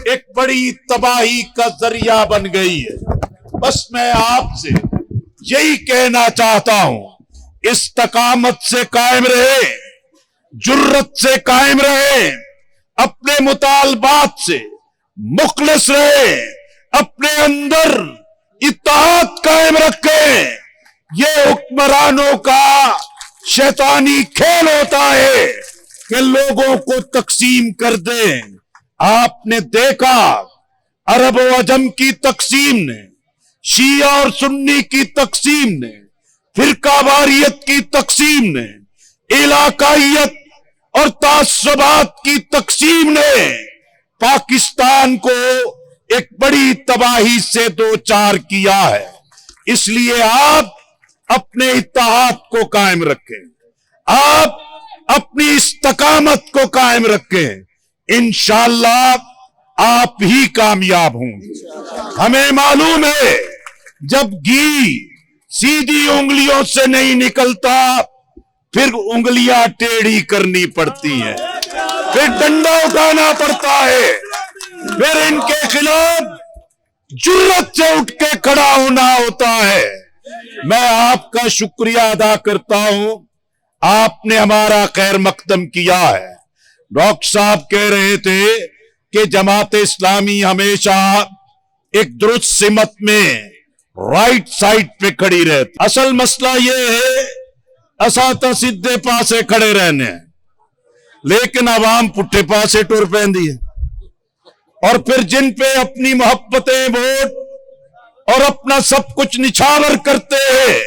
एक बड़ी तबाही का जरिया बन गई है। बस मैं आपसे यही कहना चाहता हूं, इस्तकामत से कायम रहे, जुर्रत से कायम रहे, अपने मुतालबात से मुखलिस रहे, अपने अंदर इत्तेहाद कायम रखें। ये हुक्मरानों का शैतानी खेल होता है कि लोगों को तकसीम कर दें। आपने देखा अरब व अजम की तकसीम ने, शिया और सुन्नी की तकसीम ने, फिरकावारियत की तकसीम ने, इलाकाइयत और तासुबात की तकसीम ने पाकिस्तान को एक बड़ी तबाही से दो चार किया है। इसलिए आप अपने इत्तेहाद को कायम रखें, आप अपनी इस्तकामत को कायम रखें। इंशाअल्लाह आप ही कामयाब होंगे। हमें मालूम है जब घी सीधी उंगलियों से नहीं निकलता फिर उंगलियां टेढ़ी करनी पड़ती हैं, फिर डंडा उठाना पड़ता है, फिर इनके खिलाफ जुर्रत से उठ के खड़ा होना होता है। मैं आपका शुक्रिया अदा करता हूं, आपने हमारा खैर मकदम किया है। डॉक्टर साहब कह रहे थे कि जमात इस्लामी हमेशा एक दुरुस्त सिमत में राइट साइड पे खड़ी रहती। असल मसला ये है असाता सीधे पासे खड़े रहने, लेकिन अवाम पुट्ठे पासे टुर पैंदी है। और फिर जिन पे अपनी मोहब्बतें, वोट और अपना सब कुछ निछावर करते हैं,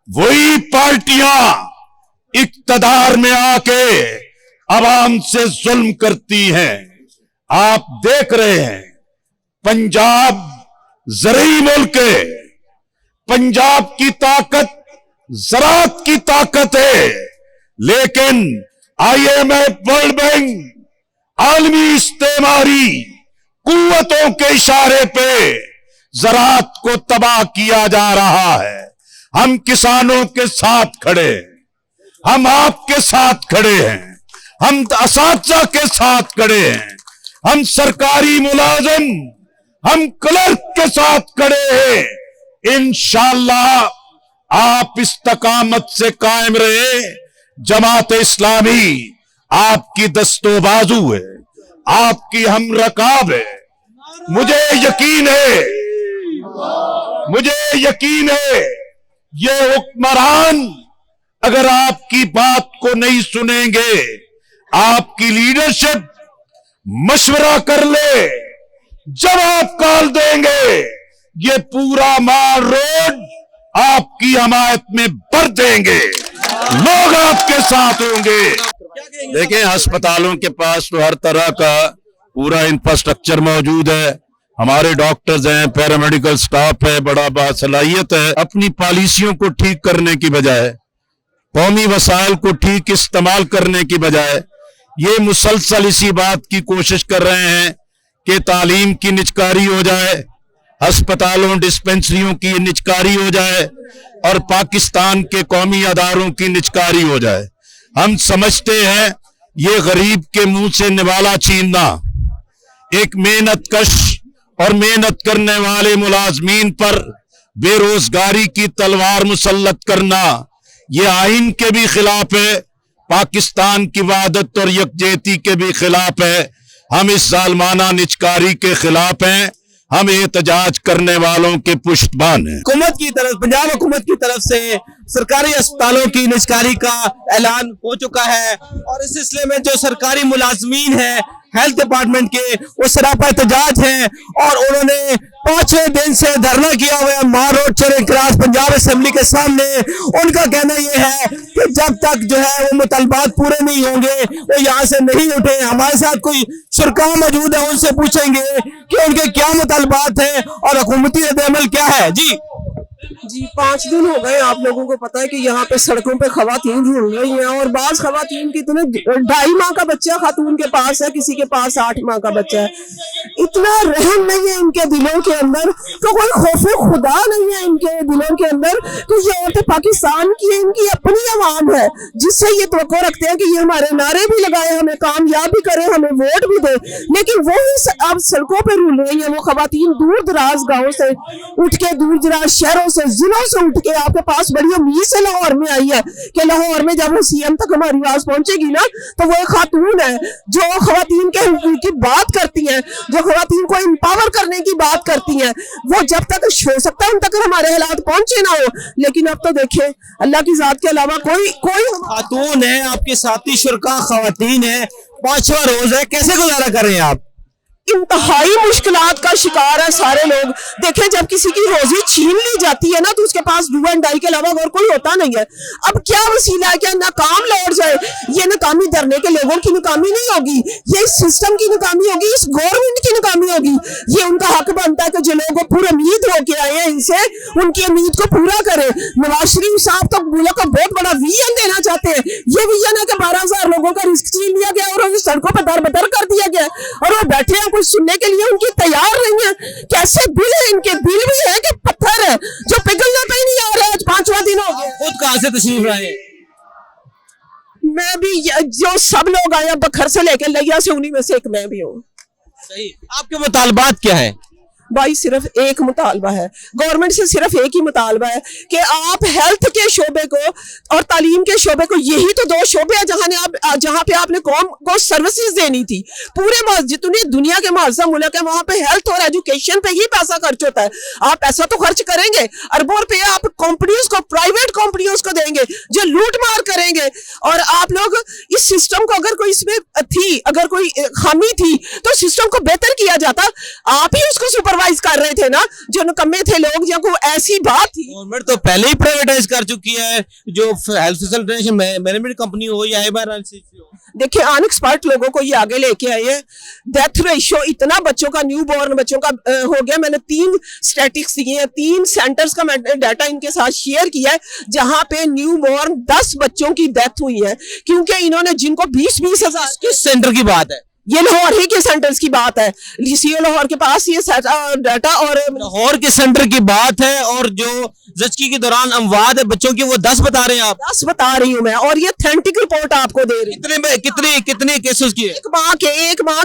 वही पार्टियां इक्तदार में आके अवाम से जुल्म करती हैं। आप देख रहे हैं पंजाब ज़रई मुल्क है, पंजाब की ताकत ज़राअत की ताकत है, लेकिन IMF, वर्ल्ड बैंक, आलमी इस्तेमारी कुव्वतों के इशारे पे ज़राअत को तबाह किया जा रहा है। हम किसानों के साथ खड़े हैं, हम आपके साथ खड़े हैं, हम असातिज़ा के साथ खड़े हैं, हम सरकारी मुलाजिम, हम क्लर्क के साथ खड़े हैं। इंशाअल्लाह आप इस्तकामत से कायम रहे। जमात इस्लामी आपकी दस्तो बाजू है, आपकी हम रकाब है। मुझे यकीन है ये हुक्मरान अगर आपकी बात को नहीं सुनेंगे, आपकी लीडरशिप मशवरा कर ले, जवाब कॉल देंगे, ये पूरा माल रोड आपकी हमायत में भर देंगे, लोग आपके साथ होंगे। देखें, अस्पतालों के पास तो हर तरह का पूरा इंफ्रास्ट्रक्चर मौजूद है, हमारे डॉक्टर्स हैं, पैरामेडिकल स्टाफ है, बड़ा बासलाहियत है। अपनी पॉलिसियों को ठीक करने की बजाय, कौमी वसाइल को ठीक इस्तेमाल करने की बजाय ये मुसलसल इसी बात की कोशिश कर रहे हैं कि तालीम की निजकारी हो जाए, अस्पतालों डिस्पेंसरियों की निजकारी हो जाए और पाकिस्तान के कौमी अदारों की निजकारी हो जाए। हम समझते हैं ये गरीब के मुंह से निवाला छीनना, एक मेहनत कश और मेहनत करने वाले मुलाजमीन पर बेरोजगारी की तलवार मुसल्लत करना, ये आइन के भी खिलाफ है, पाकिस्तान की वहदत और यकजहती के भी खिलाफ है। हम इस जालमाना निजकारी के खिलाफ हैं, हम एहतजाज करने वालों के पुष्टबान हैं। हुकूमत की तरफ, पंजाब हुकूमत की तरफ से सरकारी अस्पतालों की निजकारी का ऐलान हो चुका है और इस सिलसिले में जो सरकारी मुलाजमीन हैं हेल्थ डिपार्टमेंट के, वो सरापा एहतजाज हैं और उन्होंने 5-6 दिन से धरना किया हुआ है मार road Charing cross Punjab assembly के सामने। उनका कहना यह है कि जब तक जो है वो मुतालबात पूरे नहीं होंगे वो यहाँ से नहीं उठे। हमारे साथ कोई शुरका मौजूद है, उनसे पूछेंगे कि उनके क्या मुतालबात हैं और हुकूमती रद्द-ए-अमल क्या है। जी जी 5 दिन हो गए। आप लोगों को पता है कि यहाँ पे सड़कों पे खवातीन रुल रही हैं और बाज खवातीन की 2.5 माह का बच्चा खातून के पास है, किसी के पास 8 माह का बच्चा है। इतना रहम नहीं है इनके दिलों के अंदर, तो कोई खौफे खुदा नहीं है इनके दिलों के अंदर। तो ये औरतें पाकिस्तान की है, इनकी अपनी आवाम है, जिससे ये तवक्को रखते हैं कि ये हमारे नारे भी लगाए, हमें कामयाब भी करे, हमें वोट भी दे। लेकिन वो ही अब सड़कों पे रुल रही है। वो खवातीन दूर दराज गाँव से उठ के, दूर दराज शहरों से, जिलों से उठ के आपके पास बड़ी उम्मीद से लाहौर में आई है कि लाहौर में जब वो सीएम तक हमारी आवाज पहुंचेगी ना, तो वो एक खातून है जो खवातीन के हकूक की बात करती हैं, जो खवातीन को एम्पावर करने की बात करती हैं। वो जब तक हो सकता है उन तक हमारे हालात पहुंचे ना हो, लेकिन अब तो देखें अल्लाह की जात के अलावा कोई खातून है, आपके साथी शुरका खवातीन है, 5वां रोज है, कैसे गुजारा कर रहे हैं आप? इंतहाई मुश्किलात का शिकार है सारे लोग। देखें जब किसी की रोजी छीन ली जाती है ना, तो उसके पास डू एंड डाई के अलावा और कोई होता नहीं है। अब क्या वसीला है, क्या नाकाम लौट जाए? ये नाकामी धरने के लोगों की नाकामी नहीं होगी, ये इस सिस्टम की नाकामी होगी, इस गवर्नमेंट की नाकामी होगी। ये उनका हक बनता है कि जो लोगों को पूरी उम्मीद होके आए हैं इनसे, उनकी उम्मीद को पूरा करे। नवाज शरीफ साहब तो मुल्क को बहुत बड़ा विजन देना चाहते हैं। ये विजन है कि 12,000 लोगों का रिस्क छीन लिया गया और उन्हें सड़कों पर दर बदर कर दिया गया, और वो बैठे हैं कुछ सुनने के लिए, उनकी तैयार नहीं है। कैसे दिल है इनके, दिल भी है कि पत्थर है जो पिघलने पे ही नहीं आ रहे। आज 5वां दिन हो गया। खुद कहाँ से तशरीफ लाए? मैं भी जो सब लोग आए बखर से लेकर लिया से, उन्हीं में से एक मैं भी हूँ। सही। आपके मुतालबात क्या है? भाई सिर्फ एक मुतालबा है, गवर्नमेंट से सिर्फ एक ही मुतालबा है कि आप हेल्थ के शोबे को और तालीम के शोबे को, यही तो 2 शोबे हैं जहाँ पे आपने कौम को सर्विसेज देनी थी। पूरे जितनी दुनिया के मुआज़ मुल्क है वहाँ पे हेल्थ और एजुकेशन पे ही पैसा खर्च होता है। आप पैसा तो खर्च करेंगे, अरबों रुपये आप कंपनियों को, प्राइवेट कंपनियों को देंगे जो लूट मार करेंगे। और आप लोग इस सिस्टम को, अगर कोई इसमें थी, अगर कोई खामी थी तो सिस्टम को बेहतर किया जाता। आप ही उसको सुपरवाइज कर रहे थे ना, जो निकम्मे थे लोग, या कोई ऐसी बात थी। गवर्नमेंट तो पहले ही प्राइवेटाइज कर चुकी है, जो हेल्थ फैसिलिटेशन मैनेजमेंट कंपनी हो या एमआरएनसी हो। देखिए अनएक्सपर्ट लोगों को ये आगे लेके आए हैं। डेथ रेशियो इतना बच्चों का, न्यू बॉर्न बच्चों का हो गया। मैंने 3 स्टैटिस्टिक्स दिए हैं, 3 सेंटर्स का मैंने डाटा इनके साथ शेयर किया है जहां पे न्यू बॉर्न 10 बच्चों की डेथ हुई है, क्योंकि इन्होंने जिनको 20-20 हजार। किस सेंटर की बात है? ये लाहौर ही के सेंटर्स की बात है। सीओ लाहौर के पास ये डाटा, और लाहौर के सेंटर की बात है, और जो ज़चकी के दौरान अमवात है बच्चों की, वो 10 बता रहे हैं आप? 10 बता रही हूँ मैं, और ये ऑथेंटिक रिपोर्ट आपको दे रही हूँ। कितने केसेस की है? एक माह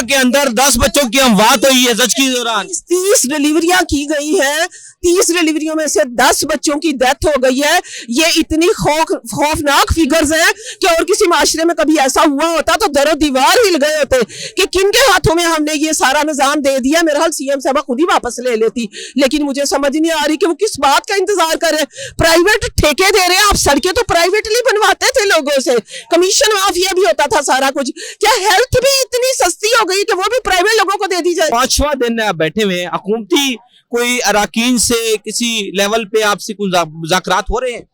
के अंदर 10 बच्चों की अमवात हुई है ज़चकी के दौरान। 30 डिलीवरियां की गई हैं। 30 डिलीवरियों में से 10 बच्चों की डेथ हो गई है। ये इतनी खौफनाक फिगर्स हैं कि और किसी माशरे में कभी ऐसा हुआ होता तो दरो दीवार हिल गए होते कि किन के हाथों में हमने ये सारा निजाम दे दिया। मेरा हाल सीएम साहब खुद ही वापस ले लेती, लेकिन मुझे समझ नहीं आ रही कि वो किस बात का इंतजार कर रहे हैं। प्राइवेट ठेके दे रहे हैं आप, सड़कें तो प्राइवेटली बनवाते थे लोगों से, कमीशन माफिया भी होता था सारा कुछ। क्या हेल्थ भी इतनी सस्ती हो गई कि वो भी प्राइवेट लोगों को दे दी जाए? 5वां दिन आप बैठे हुए, हुकूमती कोई अराकीन से किसी लेवल पे आपसे कुछ मुज़ाकरात हो रहे हैं?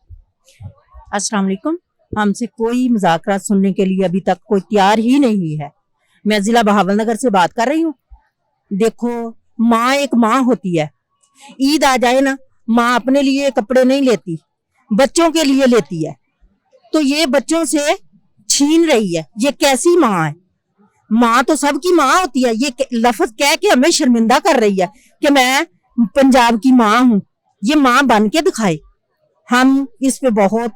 अस्सलाम वालेकुम। हमसे कोई मुज़ाकरात सुनने के लिए अभी तक कोई तैयार ही नहीं है। मैं जिला बहावलनगर से बात कर रही हूँ। देखो, माँ एक माँ होती है। ईद आ जाए ना, माँ अपने लिए कपड़े नहीं लेती, बच्चों के लिए लेती है। तो ये बच्चों से छीन रही है। ये कैसी माँ है? माँ तो सबकी माँ होती है। ये लफ्ज कह के हमें शर्मिंदा कर रही है कि मैं पंजाब की माँ हूँ। ये माँ बन के दिखाए, हम इस पे बहुत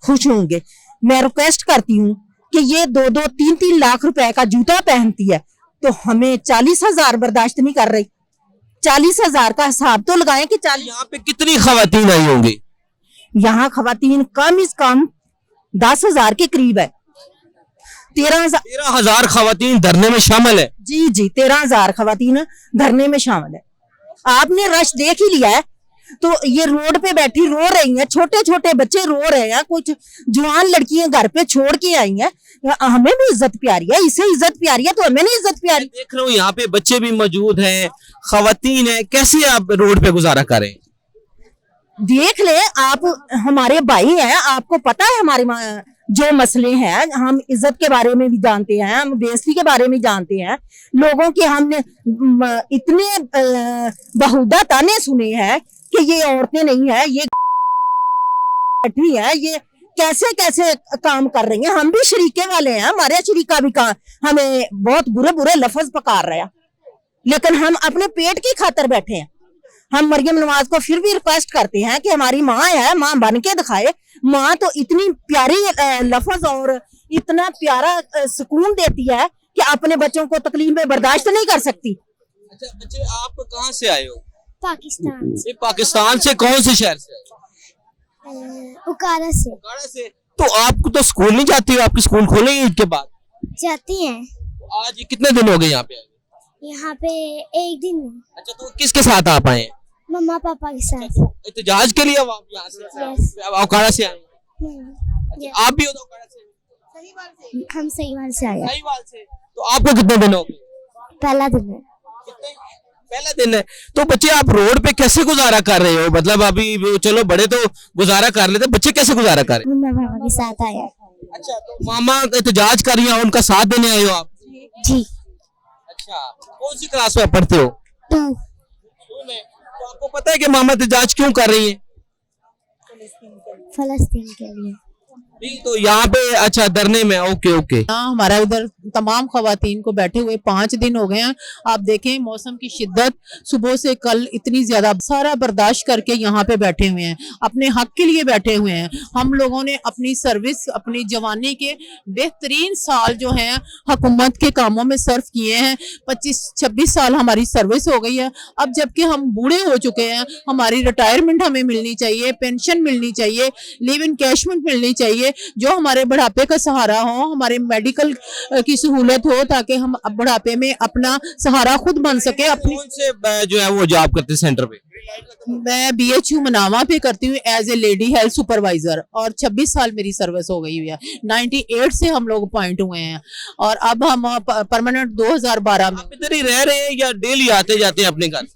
खुश होंगे। मैं रिक्वेस्ट करती हूँ कि ये 2-2, 3-3 लाख रुपए का जूता पहनती है, तो हमें 40,000 बर्दाश्त नहीं कर रही। 40,000 का हिसाब तो लगाएं कि 40। यहाँ पे कितनी खवातीन आई होंगी? यहाँ खवातीन कम से कम 10,000 के करीब है। 13,000 खवातीन धरने में शामिल है। जी जी, 13,000 खवातीन धरने में शामिल है। आपने रश देख ही लिया है। तो ये रोड पे बैठी रो रही हैं, छोटे छोटे बच्चे रो रहे हैं, कुछ जवान लड़कियां घर पे छोड़ के आई हैं। हमें भी इज्जत प्यारी है, इसे इज्जत प्यारी है तो हमें नहीं इज्जत प्यारी? देख रहा हूँ यहाँ पे बच्चे भी मौजूद हैं, खवातीन है, कैसे आप रोड पे गुजारा करें? देख ले, आप हमारे भाई हैं, आपको पता है हमारे जो मसले हैं। हम इज्जत के बारे में भी जानते हैं, हम बेइज्जती के बारे में जानते हैं। लोगों के हमने इतने बहुदा ताने सुने हैं कि ये औरतें नहीं है, ये बैठी है, ये कैसे कैसे काम कर रही हैं। हम भी शरीके वाले हैं, हमारे शरीका भी हमें बहुत बुरे बुरे लफ्ज पकार रहे हैं, लेकिन हम अपने पेट की खातर बैठे हैं। हम मरियम नवाज को फिर भी रिक्वेस्ट करते हैं कि हमारी माँ है, माँ बन के दिखाए। माँ तो इतनी प्यारी लफ्ज और इतना प्यारा सुकून देती है कि अपने बच्चों को तकलीफ में बर्दाश्त नहीं कर सकती। अच्छा बच्चे, आप कहाँ से आए हो? पाकिस्तान से। ये पाकिस्तान से कौन से शहर से? उकाड़ा से। उकाड़ा से। तो आप तो स्कूल नहीं जाती हो, आपके स्कूल खोलेंगे ईद के बाद? जाती हैं। तो आज कितने दिन हो गए यहाँ पे? यहाँ पे एक दिन में। अच्छा, तो किसके साथ आप आए? मम्मा पापा के साथ। एहतजाज के लिए अब आप यहाँ से Yes. उकाड़ा से आए? Yes. आप भी हो तो उकाड़ा से? हम सहीवाल से आए। सहीवाल से। तो आपको कितने दिन हो गए? पहला दिन है। पहला दिन है। तो बच्चे आप रोड पे कैसे गुजारा कर रहे हो? मतलब अभी चलो बड़े तो गुजारा कर लेते, बच्चे कैसे गुजारा कर रहे? मम्मा पापा के साथ आए। अच्छा, तो मामा एहतजाज कर रही हैं, उनका साथ देने आए हो आप? जी। अच्छा, कौन सी क्लास में पढ़ते हो? 2। में। तो आपको पता है कि मामा एहतजाज क्यों कर रही है? फलस्तीन के लिए। नहीं, तो यहाँ पे अच्छा धरने में। Okay okay. हमारा इधर तमाम खवातीन को बैठे हुए 5 दिन हो गए हैं। आप देखें मौसम की शिद्दत, सुबह से कल इतनी ज्यादा, सारा बर्दाश्त करके यहाँ पे बैठे हुए हैं, अपने हक के लिए बैठे हुए हैं। हम लोगों ने अपनी सर्विस, अपनी जवानी के बेहतरीन साल जो हैं हुकूमत के कामों में सर्व किए हैं। 25-26 साल हमारी सर्विस हो गई है। अब जबकि हम बूढ़े हो चुके हैं, हमारी रिटायरमेंट हमें मिलनी चाहिए, पेंशन मिलनी चाहिए, लिव इन कैशमेंट मिलनी चाहिए, जो हमारे बुढ़ापे का सहारा हो, हमारे मेडिकल की सहूलत हो, ताकि हम बुढ़ापे में अपना सहारा खुद बन सके। अपनी कौन से जो है वो जॉब करते हैं सेंटर पे? मैं BHU मनावा पे करती हूँ as a lady health supervisor, और 26 साल मेरी सर्विस हो गई हुई है। 98 से हम लोग अपॉइंट हुए हैं, और अब हम परमानेंट 2012 में। आप इधर ही रह रहे हैं या डेली आते जाते हैं अपने घर?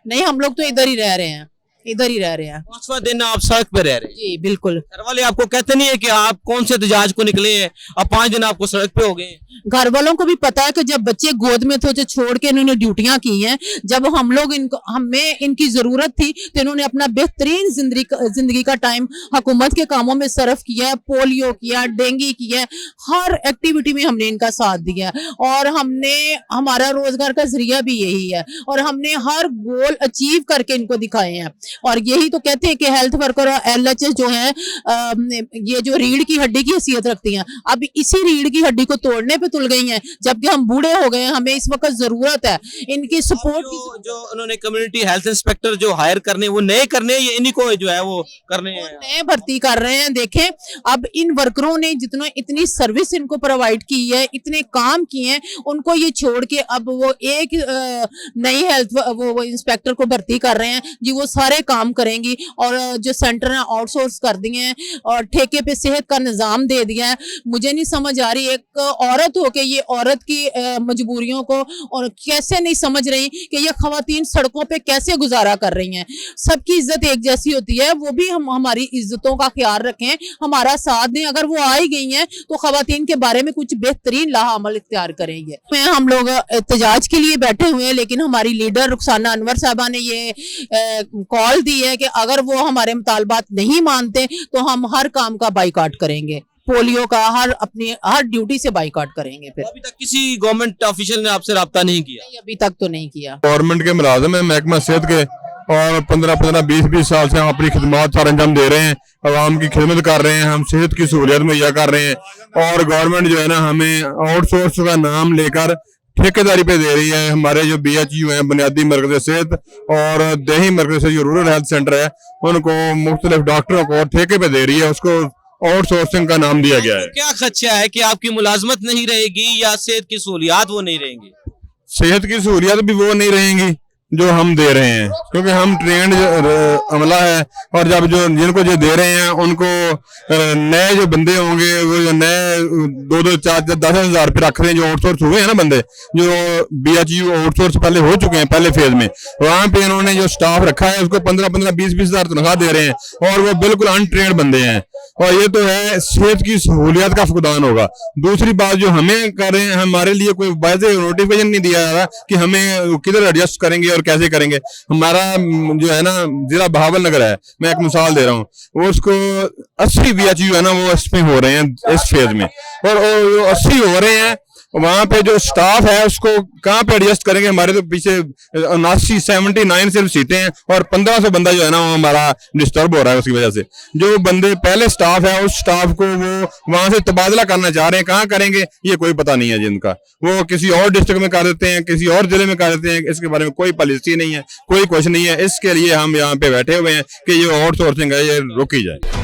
नहीं, हम लोग तो इधर ही रह रहे हैं, इधर ही रह रहे हैं। 5वां दिन आप सड़क पे रह रहे हैं? जी बिल्कुल। घर वाले आपको कहते नहीं है कि आप कौन से एहतजाज को निकले हैं, अब 5 दिन आपको सड़क पे हो गए? घर वालों को भी पता है कि जब बच्चे गोद में थे तो छोड़ के इन्होंने ड्यूटियां की हैं। जब हम लोग हमें इनकी जरूरत थी तो इन्होंने अपना बेहतरीन जिंदगी का टाइम हुकूमत के कामों में सर्व किया, पोलियो किया, डेंगू किया, हर एक्टिविटी में हमने इनका साथ दिया, और हमने हमारा रोजगार का जरिया भी यही है, और हमने हर गोल अचीव करके इनको दिखाए हैं। और यही तो कहते हैं कि हेल्थ वर्कर और LHS जो है ये जो रीढ़ की हड्डी की हैसियत रखती हैं, अब इसी रीढ़ की हड्डी को तोड़ने पे तुल गई हैं, जबकि हम बूढ़े हो गए हैं। हमें इस वक्त जरूरत है इनकी सपोर्ट की। जो उन्होंने कम्युनिटी हेल्थ इंस्पेक्टर जो हायर करने, वो नए करने, ये इन्हीं को जो है वो करने हैं, नए भर्ती कर रहे हैं। देखें, अब इन वर्करों ने इतनी सर्विस इनको प्रोवाइड की है, इतने काम किए हैं, उनको ये छोड़ के अब वो एक नई हेल्थ वो इंस्पेक्टर को भर्ती कर रहे हैं जी। वो सारे काम करेंगी, और जो सेंटर है आउटसोर्स कर दिए हैं, और ठेके पे सेहत का निजाम दे दिया है। मुझे नहीं समझ आ रही, एक औरत हो के ये औरत की मजबूरियों को और कैसे नहीं समझ रही कि ये खवातीन सड़कों पे कैसे गुजारा कर रही हैं। सबकी इज्जत एक जैसी होती है, वो भी हम हमारी इज्जतों का ख्याल रखें, हमारा साथ दें। अगर वो आ ही गई हैं तो खवातीन के बारे में कुछ बेहतरीन लाहा अमल इख्तियार करेंगे। हम लोग एहतजाज के लिए बैठे हुए हैं, लेकिन हमारी लीडर रुखसाना अनवर साहबा ने ये कॉल दी है कि अगर वो हमारे मुतालबात नहीं मानते तो हम हर काम का बाइकाट करेंगे, पोलियो का अपनी हर ड्यूटी से बाइकाट करेंगे। फिर अभी तक किसी गवर्नमेंट ऑफिशियल ने आपसे राब्ता नहीं किया? नहीं, अभी तक तो नहीं किया। गवर्नमेंट के मुलाजिम है महकमा सेहत के, और 15-15, 20-20 साल से हम अपनी खिदमत सर अंजाम दे रहे हैं, आवाम की खिदमत कर रहे हैं, हम सेहत की सहूलियत मुहैया कर रहे हैं। और गवर्नमेंट जो है ना हमें आउटसोर्स का नाम लेकर ठेकेदारी पे दे रही है। हमारे जो BHU हैं, बुनियादी मरकज़ सेहत और देही मरकज़ से जो रूरल हेल्थ सेंटर है, उनको मुख्तलिफ डॉक्टरों को ठेके पे दे रही है, उसको आउटसोर्सिंग का नाम दिया गया है। क्या खदशा है कि आपकी मुलाजमत नहीं रहेगी या सेहत की सहूलियात वो नहीं रहेंगी? सेहत की सहूलियत भी वो नहीं रहेंगी जो हम दे रहे हैं, क्योंकि हम ट्रेंड अमला है, और जब जो जिनको जो दे रहे हैं उनको नए जो बंदे होंगे, वो जो नए 2-2, 4-4, 10 हज़ार रुपये रख रहे हैं, जो आउटसोर्स हुए हैं ना बंदे, जो BHU आउटसोर्स पहले हो चुके हैं पहले फेज में, वहाँ पे इन्होंने जो स्टाफ रखा है उसको 15-15, 20-20 हज़ार तनख्वाह दे रहे हैं, और वो बिल्कुल अनट्रेंड बंदे हैं, और ये तो है सेहत की सहूलियत का फुकदान होगा। दूसरी बात जो हमें कर रहे हैं, हमारे लिए कोई वाज़ेह नोटिफिकेशन नहीं दिया जा रहा कि हमें किधर एडजस्ट करेंगे और और कैसे करेंगे। हमारा जो है ना जिला बहावल नगर है, मैं एक मिसाल दे रहा हूँ, वो उसको 80 BHU है ना वो इस पे हो रहे हैं इस फेज में, और वो 80 हो रहे हैं, वहाँ पे जो स्टाफ है उसको कहाँ पे एडजस्ट करेंगे। हमारे तो पीछे 79 सिर्फ सीटें हैं और 1500 बंदा जो है ना वो हमारा डिस्टर्ब हो रहा है। उसकी वजह से जो बंदे पहले स्टाफ है उस स्टाफ को वो वहां से तबादला करना चाह रहे हैं, कहाँ करेंगे ये कोई पता नहीं है जिनका, वो किसी और डिस्ट्रिक्ट में कर देते हैं, किसी और जिले में कर देते हैं। इसके बारे में कोई पॉलिसी नहीं है, कोई कुछ नहीं है। इसके लिए हम यहाँ पे बैठे हुए हैं कि ये आउटसोर्सिंग है ये रोकी जाए।